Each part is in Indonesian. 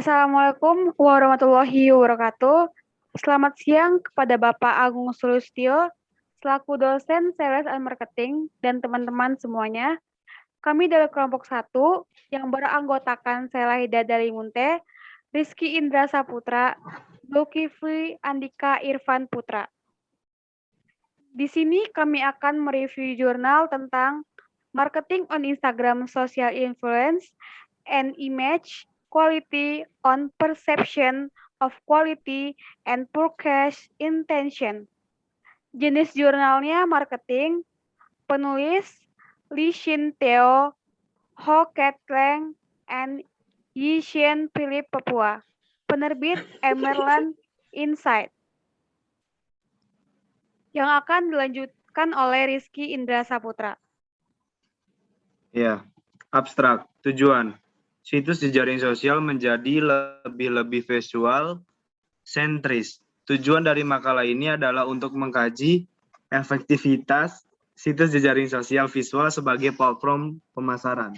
Assalamualaikum warahmatullahi wabarakatuh. Selamat siang kepada Bapak Agung Sulistyo, selaku dosen Sales and Marketing, dan teman-teman semuanya. Kami dari kelompok 1 yang beranggotakan Selaida Dalimunte, Rizky Indra Saputra, Zulkifli Andika Irfan Putra. Di sini kami akan mereview jurnal tentang Marketing on Instagram Social Influence and Image Quality on Perception of Quality and Forecast Intention. Jenis jurnalnya marketing, penulis Li Shin Teo, Ho Ket Leng, and Yi Shin Philip Papua. Penerbit Emerald Insight. Yang akan dilanjutkan oleh Rizky Indra Saputra. Ya, abstrak, tujuan. Situs jejaring sosial menjadi lebih visual sentris. Tujuan dari makalah ini adalah untuk mengkaji efektivitas situs jejaring sosial visual sebagai platform pemasaran.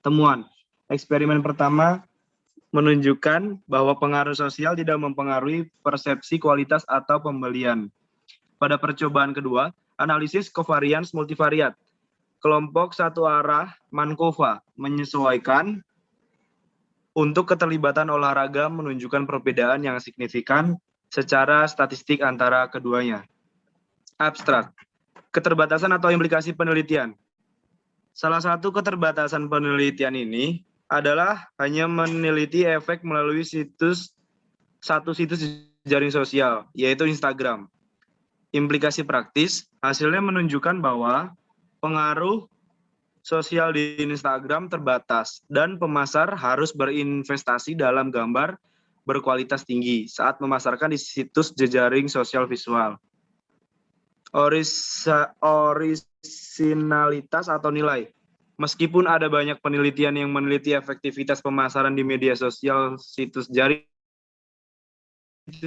Temuan, eksperimen pertama menunjukkan bahwa pengaruh sosial tidak mempengaruhi persepsi kualitas atau pembelian. Pada percobaan kedua, analisis covariance multivariat. Kelompok satu arah Mankova menyesuaikan untuk keterlibatan olahraga menunjukkan perbedaan yang signifikan secara statistik antara keduanya. Abstrak, keterbatasan atau implikasi penelitian. Salah satu keterbatasan penelitian ini adalah hanya meneliti efek melalui satu situs jejaring sosial, yaitu Instagram. Implikasi praktis, hasilnya menunjukkan bahwa pengaruh sosial di Instagram terbatas dan pemasar harus berinvestasi dalam gambar berkualitas tinggi saat memasarkan di situs jejaring sosial visual. Orisinalitas atau nilai. Meskipun ada banyak penelitian yang meneliti efektivitas pemasaran di media sosial situs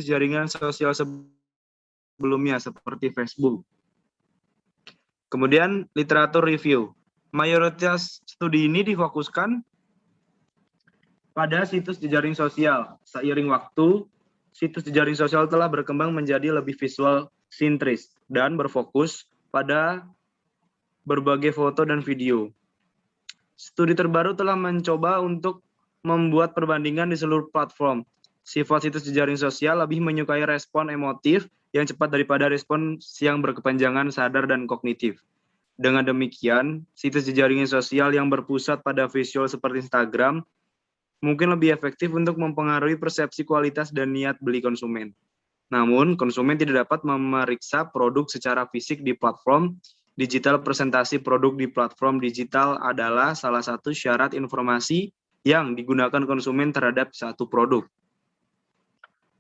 jaringan sosial sebelumnya seperti Facebook. Kemudian literatur review. Mayoritas studi ini difokuskan pada situs jejaring sosial. Seiring waktu, situs jejaring sosial telah berkembang menjadi lebih visual sintris dan berfokus pada berbagai foto dan video. Studi terbaru telah mencoba untuk membuat perbandingan di seluruh platform. Sifat situs jejaring sosial lebih menyukai respon emotif yang cepat daripada respon yang berkepanjangan sadar dan kognitif. Dengan demikian, situs jejaring sosial yang berpusat pada visual seperti Instagram mungkin lebih efektif untuk mempengaruhi persepsi kualitas dan niat beli konsumen. Namun, konsumen tidak dapat memeriksa produk secara fisik di platform digital. Presentasi produk di platform digital adalah salah satu syarat informasi yang digunakan konsumen terhadap satu produk.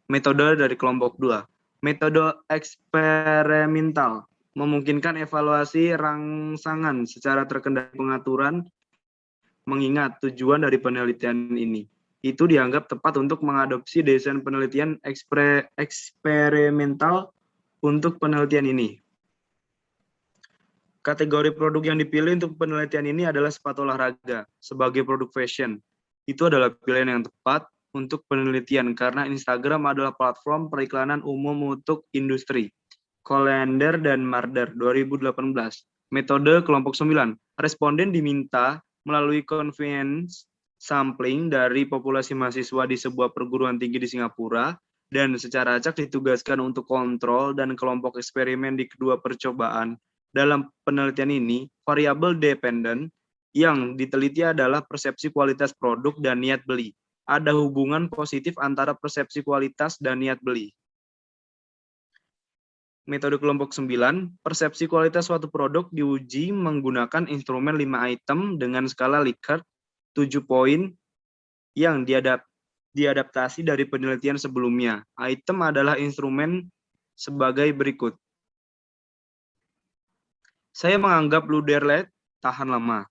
Metode dari kelompok 2. Metode eksperimental memungkinkan evaluasi rangsangan secara terkendali pengaturan, mengingat tujuan dari penelitian ini. Itu dianggap tepat untuk mengadopsi desain penelitian eksperimental untuk penelitian ini. Kategori produk yang dipilih untuk penelitian ini adalah sepatu olahraga sebagai produk fashion. Itu adalah pilihan yang tepat untuk penelitian karena Instagram adalah platform periklanan umum untuk industri. Colander dan Marder 2018. Metode kelompok 9. Responden diminta melalui convenience sampling dari populasi mahasiswa di sebuah perguruan tinggi di Singapura dan secara acak ditugaskan untuk kontrol dan kelompok eksperimen di kedua percobaan. Dalam penelitian ini, variabel dependent yang diteliti adalah persepsi kualitas produk dan niat beli. Ada hubungan positif antara persepsi kualitas dan niat beli. Metode kelompok 9, persepsi kualitas suatu produk diuji menggunakan instrumen 5 item dengan skala Likert 7 poin yang diadaptasi dari penelitian sebelumnya. Item adalah instrumen sebagai berikut. Saya menganggap Luder Light tahan lama.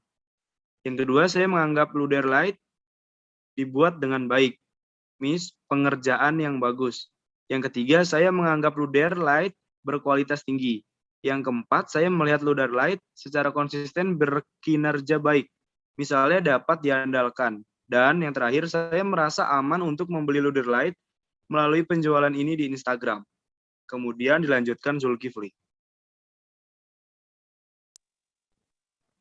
Yang kedua, saya menganggap Luder Light dibuat dengan baik. Pengerjaan yang bagus. Yang ketiga, saya menganggap Luder Light berkualitas tinggi. Yang keempat, saya melihat Luder Light secara konsisten berkinerja baik. Misalnya dapat diandalkan. Dan yang terakhir, saya merasa aman untuk membeli Luderlight melalui penjualan ini di Instagram. Kemudian dilanjutkan Zulkifli.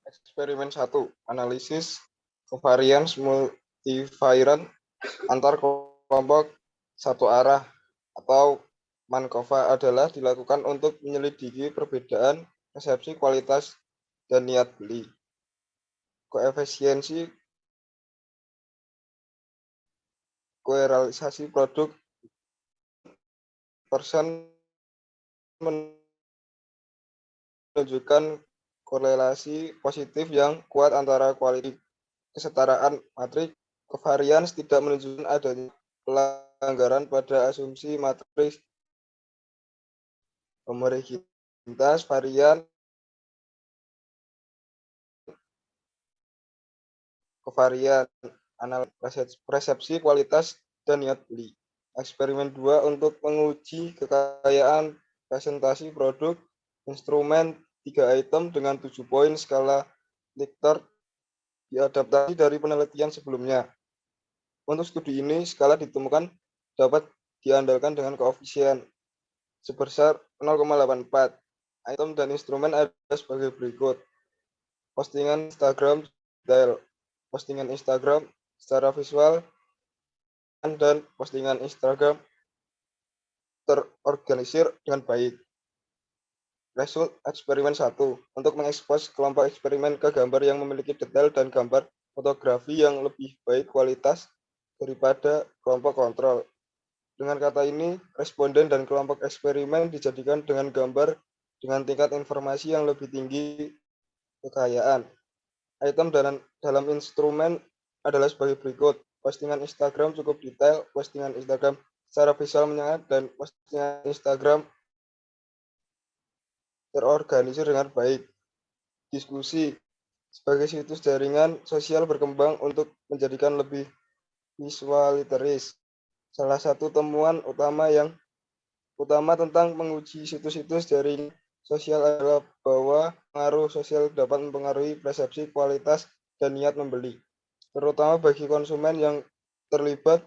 Eksperimen 1. Analisis covariance multivariate antar kelompok satu arah atau MANCOVA adalah dilakukan untuk menyelidiki perbedaan persepsi kualitas dan niat beli. Koefisiensi korelasi produk persen menunjukkan korelasi positif yang kuat antara kualitas kesetaraan matriks. Covariance tidak menunjukkan adanya pelanggaran pada asumsi matriks homogenitas varian kovarian analisis persepsi kualitas dan niat beli. Eksperimen 2 untuk menguji kekayaan presentasi produk instrumen 3 item dengan 7 poin skala Likert diadaptasi dari penelitian sebelumnya. Untuk studi ini, skala ditemukan dapat diandalkan dengan koefisien sebesar 0,84. Item dan instrumen ada sebagai berikut. Postingan Instagram detail, postingan Instagram secara visual, dan postingan Instagram terorganisir dengan baik. Result eksperimen 1 untuk mengekspos kelompok eksperimen ke gambar yang memiliki detail dan gambar fotografi yang lebih baik kualitas daripada kelompok kontrol. Dengan kata ini, responden dan kelompok eksperimen dijadikan dengan gambar dengan tingkat informasi yang lebih tinggi kekayaan. Item dalam instrumen adalah sebagai berikut. Postingan Instagram cukup detail, postingan Instagram secara visual menyengat, dan postingan Instagram terorganisir dengan baik. Diskusi sebagai situs jaringan sosial berkembang untuk menjadikan lebih visualiteris. Salah satu temuan utama tentang menguji situs-situs jaringan sosial adalah bahwa pengaruh sosial dapat mempengaruhi persepsi kualitas dan niat membeli, terutama bagi konsumen yang terlibat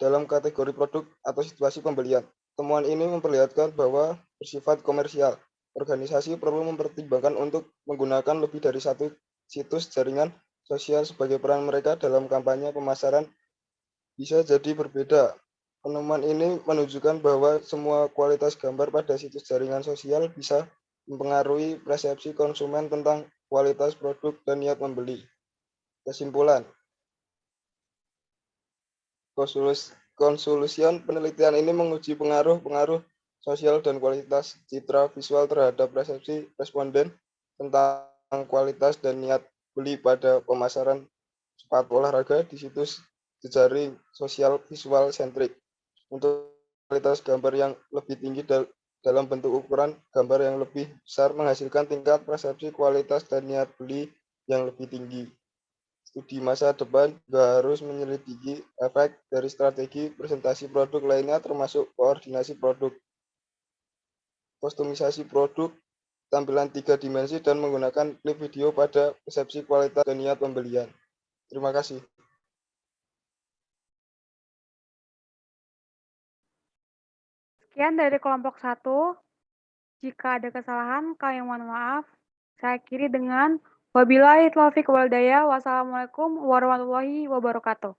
dalam kategori produk atau situasi pembelian. Temuan ini memperlihatkan bahwa bersifat komersial. Organisasi perlu mempertimbangkan untuk menggunakan lebih dari satu situs jaringan sosial sebagai peran mereka dalam kampanye pemasaran bisa jadi berbeda. Penemuan ini menunjukkan bahwa semua kualitas gambar pada situs jaringan sosial bisa mempengaruhi persepsi konsumen tentang kualitas produk dan niat membeli. Kesimpulan, konsolusian penelitian ini menguji pengaruh sosial dan kualitas citra visual terhadap persepsi responden tentang kualitas dan niat beli pada pemasaran sepatu olahraga di situs jejaring sosial visual sentrik. Untuk kualitas gambar yang lebih tinggi dalam bentuk ukuran gambar yang lebih besar menghasilkan tingkat persepsi kualitas dan niat beli yang lebih tinggi. Studi masa depan juga harus menyelidiki efek dari strategi presentasi produk lainnya termasuk koordinasi produk, kostumisasi produk, tampilan 3 dimensi, dan menggunakan klip video pada persepsi kualitas dan niat pembelian. Terima kasih. Sekian dari kelompok 1. Jika ada kesalahan, kami mohon maaf. Saya akhiri dengan wabillahi taufiq wal hidayah. Wassalamualaikum warahmatullahi wabarakatuh.